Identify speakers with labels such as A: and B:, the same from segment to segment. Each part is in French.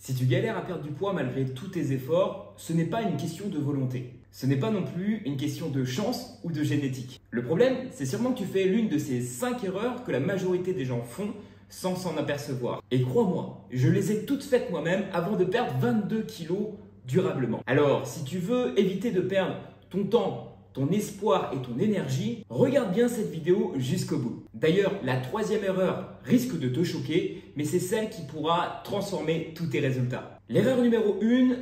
A: Si tu galères à perdre du poids malgré tous tes efforts, ce n'est pas une question de volonté. Ce n'est pas non plus une question de chance ou de génétique. Le problème, c'est sûrement que tu fais l'une de ces 5 erreurs que la majorité des gens font sans s'en apercevoir. Et crois-moi, je les ai toutes faites moi-même avant de perdre 22 kilos durablement. Alors, si tu veux éviter de perdre ton temps, ton espoir et ton énergie, regarde bien cette vidéo jusqu'au bout. D'ailleurs, la 3e erreur risque de te choquer, mais c'est celle qui pourra transformer tous tes résultats. L'erreur numéro 1,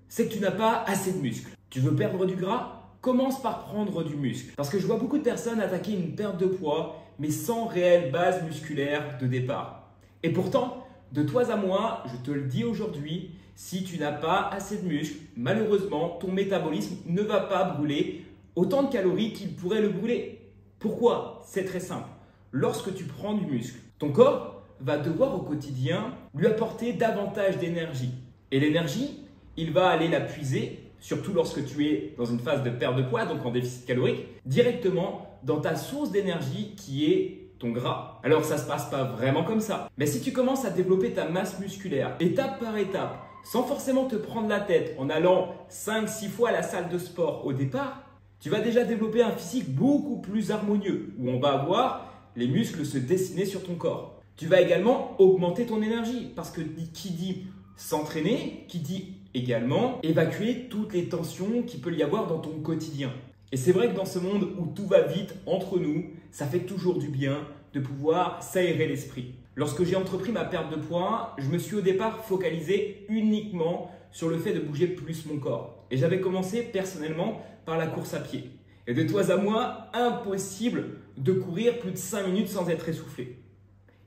A: c'est que tu n'as pas assez de muscles. Tu veux perdre du gras? Commence par prendre du muscle. Parce que je vois beaucoup de personnes attaquer une perte de poids, mais sans réelle base musculaire de départ. Et pourtant, de toi à moi, je te le dis aujourd'hui, si tu n'as pas assez de muscles, malheureusement, ton métabolisme ne va pas brûler autant de calories qu'il pourrait le brûler. Pourquoi? C'est très simple. Lorsque tu prends du muscle, ton corps va devoir au quotidien lui apporter davantage d'énergie. Et l'énergie, il va aller la puiser, surtout lorsque tu es dans une phase de perte de poids, donc en déficit calorique, directement dans ta source d'énergie qui est ton gras. Alors ça ne se passe pas vraiment comme ça. Mais si tu commences à développer ta masse musculaire, étape par étape, sans forcément te prendre la tête en allant 5-6 fois à la salle de sport au départ, tu vas déjà développer un physique beaucoup plus harmonieux, où on va avoir les muscles se dessiner sur ton corps. Tu vas également augmenter ton énergie, parce que qui dit s'entraîner, qui dit également évacuer toutes les tensions qu'il peut y avoir dans ton quotidien. Et c'est vrai que dans ce monde où tout va vite entre nous, ça fait toujours du bien de pouvoir s'aérer l'esprit. Lorsque j'ai entrepris ma perte de poids, je me suis au départ focalisé uniquement sur le fait de bouger plus mon corps. Et j'avais commencé personnellement par la course à pied. Et de toi à moi, impossible de courir plus de 5 minutes sans être essoufflé.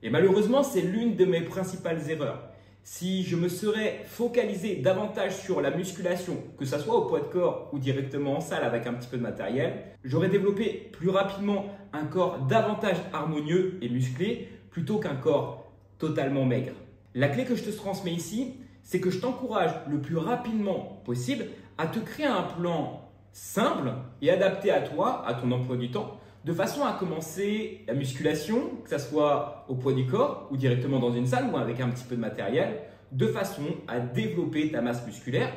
A: Et malheureusement, c'est l'une de mes principales erreurs. Si je me serais focalisé davantage sur la musculation, que ce soit au poids de corps ou directement en salle avec un petit peu de matériel, j'aurais développé plus rapidement un corps davantage harmonieux et musclé plutôt qu'un corps totalement maigre. La clé que je te transmets ici, c'est que je t'encourage le plus rapidement possible à te créer un plan simple et adapté à toi, à ton emploi du temps, de façon à commencer la musculation, que ce soit au poids du corps ou directement dans une salle ou avec un petit peu de matériel, de façon à développer ta masse musculaire,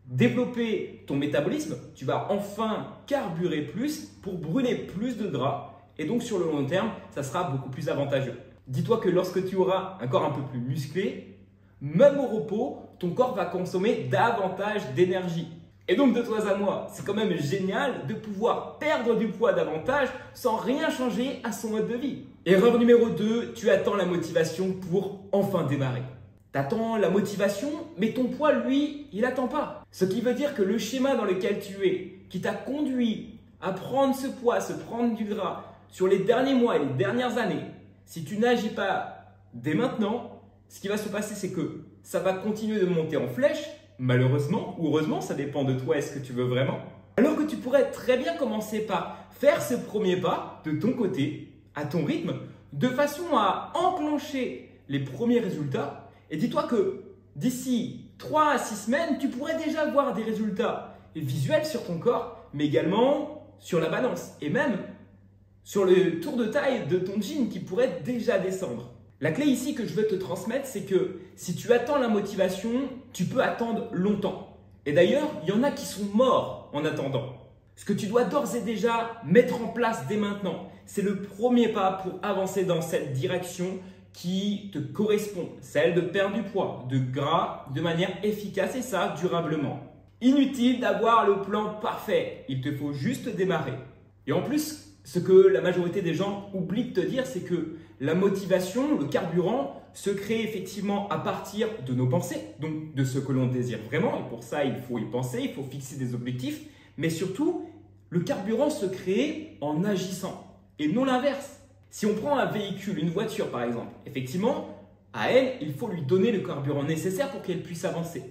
A: développer ton métabolisme. Tu vas enfin carburer plus pour brûler plus de gras et donc sur le long terme, ça sera beaucoup plus avantageux. Dis-toi que lorsque tu auras un corps un peu plus musclé, même au repos, ton corps va consommer davantage d'énergie. Et donc de toi à moi, c'est quand même génial de pouvoir perdre du poids davantage sans rien changer à son mode de vie. Erreur numéro 2, tu attends la motivation pour enfin démarrer. Tu attends la motivation, mais ton poids, lui, il n'attend pas. Ce qui veut dire que le schéma dans lequel tu es, qui t'a conduit à prendre ce poids, se prendre du gras sur les derniers mois et les dernières années, si tu n'agis pas dès maintenant, ce qui va se passer, c'est que ça va continuer de monter en flèche, malheureusement ou heureusement, ça dépend de toi et ce que tu veux vraiment. Alors que tu pourrais très bien commencer par faire ce premier pas de ton côté, à ton rythme, de façon à enclencher les premiers résultats. Et dis-toi que d'ici 3 à 6 semaines, tu pourrais déjà voir des résultats visuels sur ton corps, mais également sur la balance et même sur le tour de taille de ton jean qui pourrait déjà descendre. La clé ici que je veux te transmettre, c'est que si tu attends la motivation, tu peux attendre longtemps. Et d'ailleurs, il y en a qui sont morts en attendant. Ce que tu dois d'ores et déjà mettre en place dès maintenant, c'est le premier pas pour avancer dans cette direction qui te correspond, celle de perdre du poids, de gras, de manière efficace et ça, durablement. Inutile d'avoir le plan parfait, il te faut juste démarrer. Et en plus, ce que la majorité des gens oublient de te dire, c'est que la motivation, le carburant, se crée effectivement à partir de nos pensées, donc de ce que l'on désire vraiment. Et pour ça, il faut y penser, il faut fixer des objectifs. Mais surtout, le carburant se crée en agissant et non l'inverse. Si on prend un véhicule, une voiture par exemple, effectivement, à elle, il faut lui donner le carburant nécessaire pour qu'elle puisse avancer.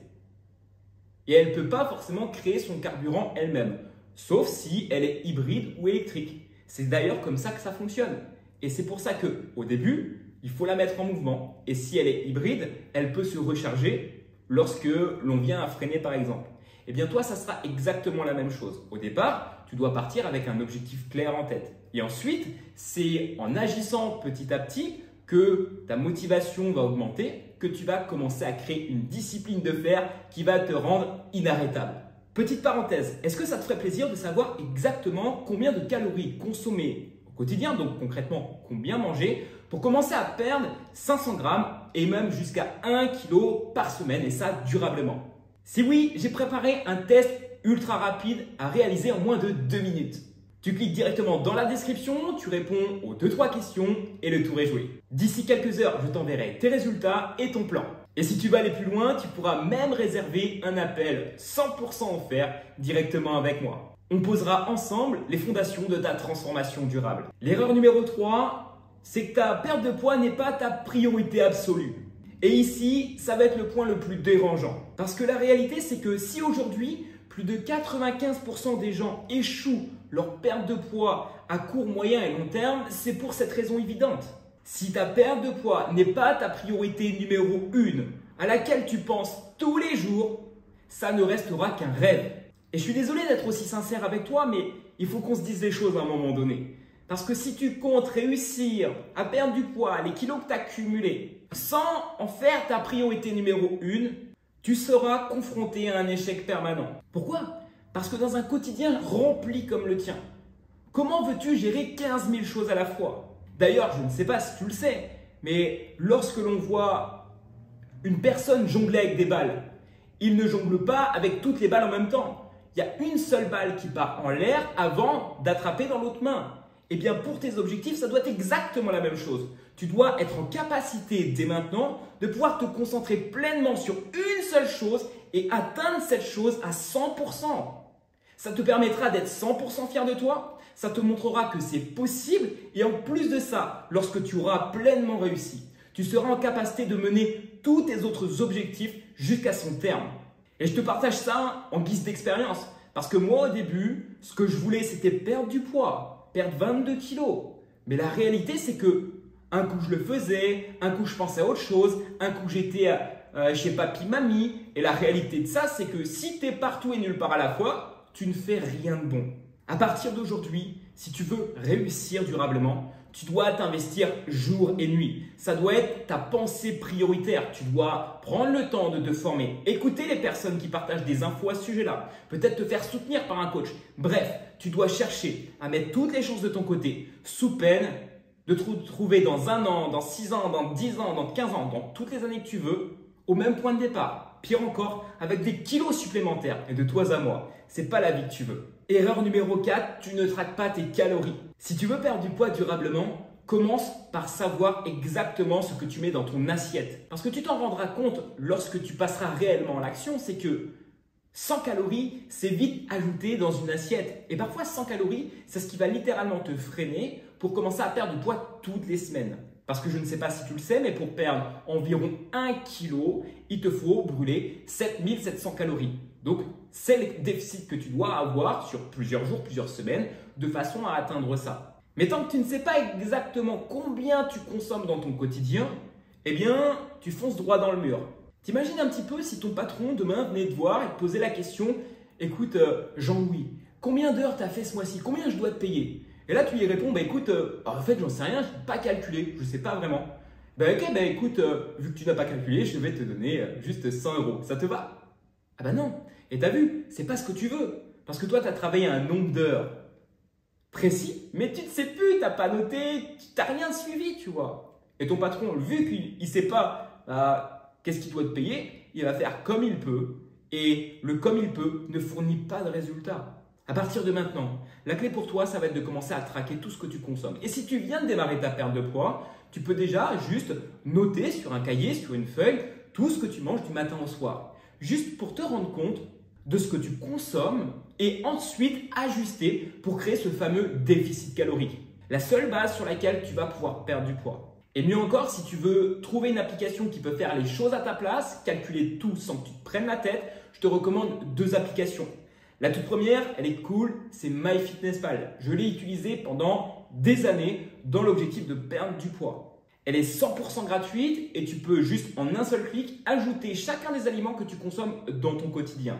A: Et elle ne peut pas forcément créer son carburant elle-même, sauf si elle est hybride ou électrique. C'est d'ailleurs comme ça que ça fonctionne. Et c'est pour ça qu'au début, il faut la mettre en mouvement. Et si elle est hybride, elle peut se recharger lorsque l'on vient à freiner par exemple. Eh bien toi, ça sera exactement la même chose. Au départ, tu dois partir avec un objectif clair en tête. Et ensuite, c'est en agissant petit à petit que ta motivation va augmenter que tu vas commencer à créer une discipline de fer qui va te rendre inarrêtable. Petite parenthèse, est-ce que ça te ferait plaisir de savoir exactement combien de calories consommer au quotidien, donc concrètement combien manger, pour commencer à perdre 500 grammes et même jusqu'à 1 kg par semaine, et ça durablement? Si oui, j'ai préparé un test ultra rapide à réaliser en moins de 2 minutes. Tu cliques directement dans la description, tu réponds aux 2-3 questions et le tour est joué. D'ici quelques heures, je t'enverrai tes résultats et ton plan. Et si tu veux aller plus loin, tu pourras même réserver un appel 100% offert directement avec moi. On posera ensemble les fondations de ta transformation durable. L'erreur numéro 3, c'est que ta perte de poids n'est pas ta priorité absolue. Et ici, ça va être le point le plus dérangeant. Parce que la réalité, c'est que si aujourd'hui, plus de 95% des gens échouent leur perte de poids à court, moyen et long terme, c'est pour cette raison évidente. Si ta perte de poids n'est pas ta priorité numéro 1, à laquelle tu penses tous les jours, ça ne restera qu'un rêve. Et je suis désolé d'être aussi sincère avec toi, mais il faut qu'on se dise les choses à un moment donné. Parce que si tu comptes réussir à perdre du poids, les kilos que tu as cumulés, sans en faire ta priorité numéro 1, tu seras confronté à un échec permanent. Pourquoi? Parce que dans un quotidien rempli comme le tien, comment veux-tu gérer 15 000 choses à la fois? D'ailleurs, je ne sais pas si tu le sais, mais lorsque l'on voit une personne jongler avec des balles, il ne jongle pas avec toutes les balles en même temps. Il y a une seule balle qui part en l'air avant d'attraper dans l'autre main. Eh bien, pour tes objectifs, ça doit être exactement la même chose. Tu dois être en capacité dès maintenant de pouvoir te concentrer pleinement sur une seule chose et atteindre cette chose à 100%. Ça te permettra d'être 100% fier de toi, ça te montrera que c'est possible et en plus de ça, lorsque tu auras pleinement réussi, tu seras en capacité de mener tous tes autres objectifs jusqu'à son terme. Et je te partage ça en guise d'expérience parce que moi au début, ce que je voulais c'était perdre du poids, perdre 22 kilos. Mais la réalité c'est que un coup je le faisais, un coup je pensais à autre chose, un coup j'étais chez papy, mamie. Et la réalité de ça c'est que si tu es partout et nulle part à la fois, tu ne fais rien de bon. À partir d'aujourd'hui, si tu veux réussir durablement, tu dois t'investir jour et nuit. Ça doit être ta pensée prioritaire. Tu dois prendre le temps de te former, écouter les personnes qui partagent des infos à ce sujet-là, peut-être te faire soutenir par un coach. Bref, tu dois chercher à mettre toutes les chances de ton côté sous peine de te trouver dans 1 an, dans 6 ans, dans 10 ans, dans 15 ans, dans toutes les années que tu veux, au même point de départ. Pire encore, avec des kilos supplémentaires. Et de toi à moi, c'est pas la vie que tu veux. Erreur numéro 4, tu ne traques pas tes calories. Si tu veux perdre du poids durablement, commence par savoir exactement ce que tu mets dans ton assiette. Parce que tu t'en rendras compte lorsque tu passeras réellement à l'action, c'est que 100 calories, c'est vite ajouté dans une assiette. Et parfois, 100 calories, c'est ce qui va littéralement te freiner pour commencer à perdre du poids toutes les semaines. Parce que je ne sais pas si tu le sais, mais pour perdre environ 1 kg, il te faut brûler 7700 calories. Donc, c'est le déficit que tu dois avoir sur plusieurs jours, plusieurs semaines, de façon à atteindre ça. Mais tant que tu ne sais pas exactement combien tu consommes dans ton quotidien, eh bien, tu fonces droit dans le mur. T'imagines un petit peu si ton patron demain venait te voir et te posait la question « Écoute, Jean-Louis, combien d'heures tu as fait ce mois-ci? Combien je dois te payer ?» Et là, tu lui réponds, écoute, en fait, j'en sais rien, je n'ai pas calculé, je ne sais pas vraiment. Ok, écoute, vu que tu n'as pas calculé, je vais te donner juste 100 €. Ça te va? Ah bah non. Et tu as vu, c'est pas ce que tu veux. Parce que toi, tu as travaillé un nombre d'heures précis, mais tu ne sais plus, tu n'as pas noté, tu n'as rien suivi, tu vois. Et ton patron, vu qu'il ne sait pas qu'est-ce qu'il doit te payer, il va faire comme il peut. Et le comme il peut ne fournit pas de résultat. À partir de maintenant, la clé pour toi, ça va être de commencer à traquer tout ce que tu consommes. Et si tu viens de démarrer ta perte de poids, tu peux déjà juste noter sur un cahier, sur une feuille, tout ce que tu manges du matin au soir. Juste pour te rendre compte de ce que tu consommes et ensuite ajuster pour créer ce fameux déficit calorique. La seule base sur laquelle tu vas pouvoir perdre du poids. Et mieux encore, si tu veux trouver une application qui peut faire les choses à ta place, calculer tout sans que tu te prennes la tête, je te recommande 2 applications. La toute première, elle est cool, c'est MyFitnessPal. Je l'ai utilisée pendant des années dans l'objectif de perdre du poids. Elle est 100% gratuite et tu peux juste en un seul clic ajouter chacun des aliments que tu consommes dans ton quotidien.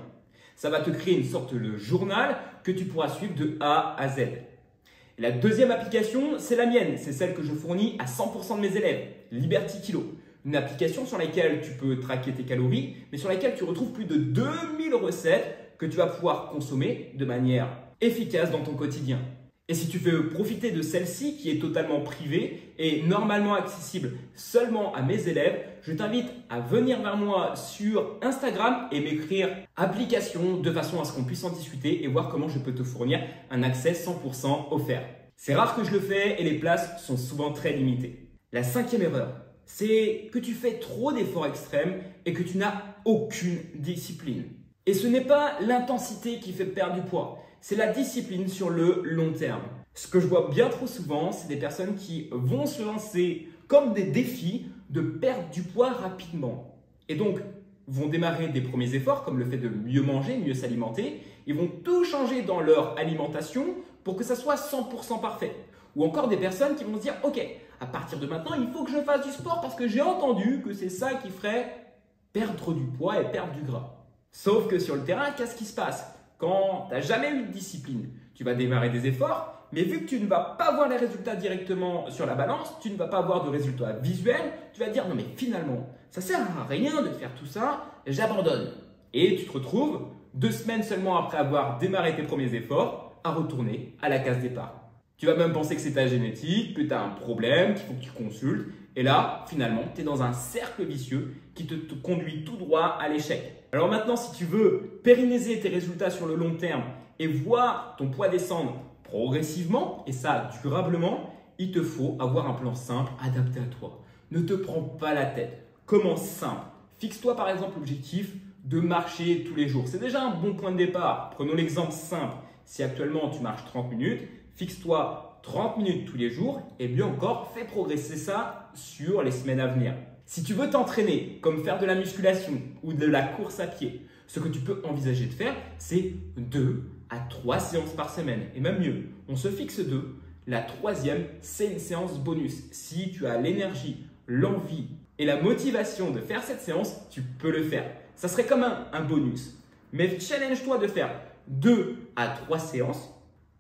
A: Ça va te créer une sorte de journal que tu pourras suivre de A à Z. Et la deuxième application, c'est la mienne. C'est celle que je fournis à 100% de mes élèves, Liberty Kilo. Une application sur laquelle tu peux traquer tes calories, mais sur laquelle tu retrouves plus de 2000 recettes que tu vas pouvoir consommer de manière efficace dans ton quotidien. Et si tu veux profiter de celle-ci qui est totalement privée et normalement accessible seulement à mes élèves, je t'invite à venir vers moi sur Instagram et m'écrire application de façon à ce qu'on puisse en discuter et voir comment je peux te fournir un accès 100% offert. C'est rare que je le fais et les places sont souvent très limitées. La 5e erreur, c'est que tu fais trop d'efforts extrêmes et que tu n'as aucune discipline. Et ce n'est pas l'intensité qui fait perdre du poids, c'est la discipline sur le long terme. Ce que je vois bien trop souvent, c'est des personnes qui vont se lancer comme des défis de perdre du poids rapidement. Et donc, vont démarrer des premiers efforts comme le fait de mieux manger, mieux s'alimenter. Ils vont tout changer dans leur alimentation pour que ça soit 100% parfait. Ou encore des personnes qui vont se dire « Ok, à partir de maintenant, il faut que je fasse du sport parce que j'ai entendu que c'est ça qui ferait perdre du poids et perdre du gras. » Sauf que sur le terrain, qu'est-ce qui se passe? Quand tu n'as jamais eu de discipline, tu vas démarrer des efforts, mais vu que tu ne vas pas voir les résultats directement sur la balance, tu ne vas pas avoir de résultats visuels, tu vas dire non mais finalement, ça sert à rien de faire tout ça, j'abandonne. Et tu te retrouves 2 semaines seulement après avoir démarré tes premiers efforts à retourner à la case départ. Tu vas même penser que c'est ta génétique, que tu as un problème, qu'il faut que tu consultes. Et là, finalement, tu es dans un cercle vicieux qui te conduit tout droit à l'échec. Alors maintenant, si tu veux pérenniser tes résultats sur le long terme et voir ton poids descendre progressivement, et ça durablement, il te faut avoir un plan simple adapté à toi. Ne te prends pas la tête. Commence simple. Fixe-toi par exemple l'objectif de marcher tous les jours. C'est déjà un bon point de départ. Prenons l'exemple simple. Si actuellement tu marches 30 minutes, fixe-toi 30 minutes tous les jours et mieux encore, fais progresser ça sur les semaines à venir. Si tu veux t'entraîner, comme faire de la musculation ou de la course à pied, ce que tu peux envisager de faire, c'est 2 à 3 séances par semaine. Et même mieux, on se fixe 2. La 3e, c'est une séance bonus. Si tu as l'énergie, l'envie et la motivation de faire cette séance, tu peux le faire. Ça serait comme un bonus. Mais challenge-toi de faire 2 à 3 séances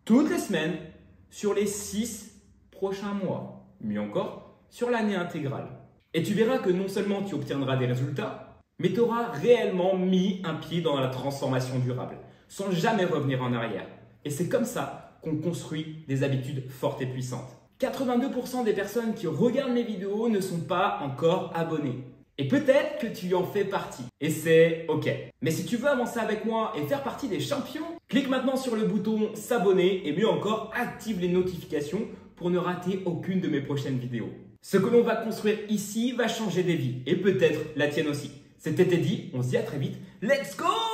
A: toutes les semaines sur les 6 prochains mois. Mieux encore, sur l'année intégrale. Et tu verras que non seulement tu obtiendras des résultats, mais tu auras réellement mis un pied dans la transformation durable, sans jamais revenir en arrière. Et c'est comme ça qu'on construit des habitudes fortes et puissantes. 82% des personnes qui regardent mes vidéos ne sont pas encore abonnées. Et peut-être que tu en fais partie. Et c'est OK. Mais si tu veux avancer avec moi et faire partie des champions, clique maintenant sur le bouton s'abonner et mieux encore, active les notifications pour ne rater aucune de mes prochaines vidéos. Ce que l'on va construire ici va changer des vies et peut-être la tienne aussi. C'était Teddy, on se dit à très vite. Let's go!